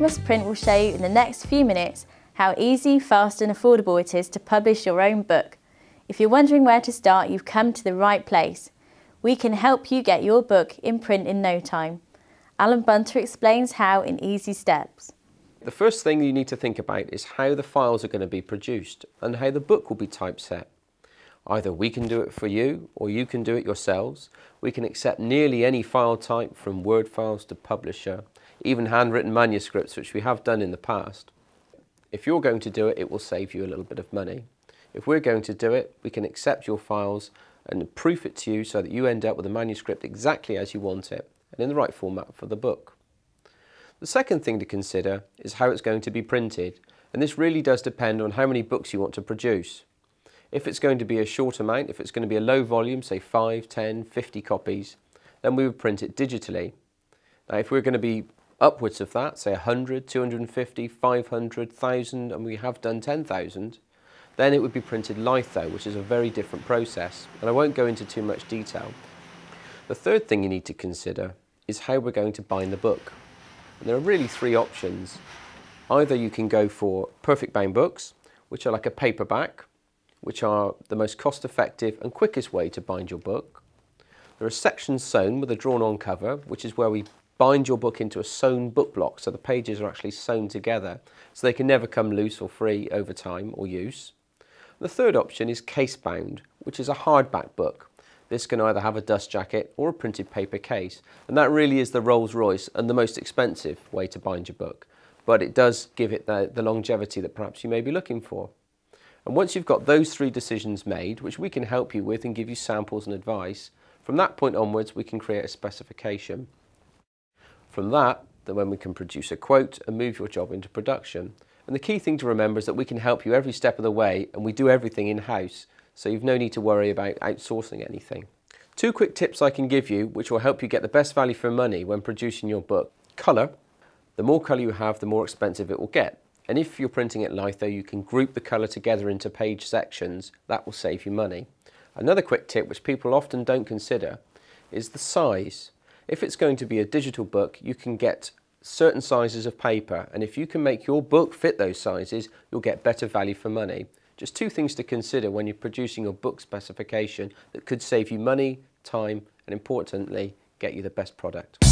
Remous Print will show you in the next few minutes how easy, fast and affordable it is to publish your own book. If you're wondering where to start, you've come to the right place. We can help you get your book in print in no time. Alan Bunter explains how in easy steps. The first thing you need to think about is how the files are going to be produced and how the book will be typeset. Either we can do it for you or you can do it yourselves. We can accept nearly any file type, from Word files to publisher, even handwritten manuscripts, which we have done in the past. If you're going to do it, it will save you a little bit of money. If we're going to do it, we can accept your files and proof it to you so that you end up with a manuscript exactly as you want it and in the right format for the book. The second thing to consider is how it's going to be printed, and this really does depend on how many books you want to produce. If it's going to be a short amount, if it's going to be a low volume, say 5, 10, 50 copies, then we would print it digitally. Now if we're going to be upwards of that, say 100, 250, 500, 1,000, and we have done 10,000, then it would be printed litho, which is a very different process, and I won't go into too much detail. The third thing you need to consider is how we're going to bind the book. And there are really three options. Either you can go for perfect bound books, which are like a paperback, which are the most cost-effective and quickest way to bind your book. There are sections sewn with a drawn-on cover, which is where we bind your book into a sewn book block, so the pages are actually sewn together, so they can never come loose or free over time or use. The third option is case-bound, which is a hardback book. This can either have a dust jacket or a printed paper case, and that really is the Rolls-Royce and the most expensive way to bind your book, but it does give it the longevity that perhaps you may be looking for. And once you've got those three decisions made, which we can help you with and give you samples and advice, from that point onwards we can create a specification. From that, then we can produce a quote and move your job into production. And the key thing to remember is that we can help you every step of the way, and we do everything in-house, so you've no need to worry about outsourcing anything. Two quick tips I can give you which will help you get the best value for money when producing your book. Colour. The more colour you have, the more expensive it will get. And if you're printing it litho, you can group the colour together into page sections. That will save you money. Another quick tip which people often don't consider is the size. If it's going to be a digital book, you can get certain sizes of paper, and if you can make your book fit those sizes, you'll get better value for money. Just two things to consider when you're producing your book specification that could save you money, time, and importantly, get you the best product.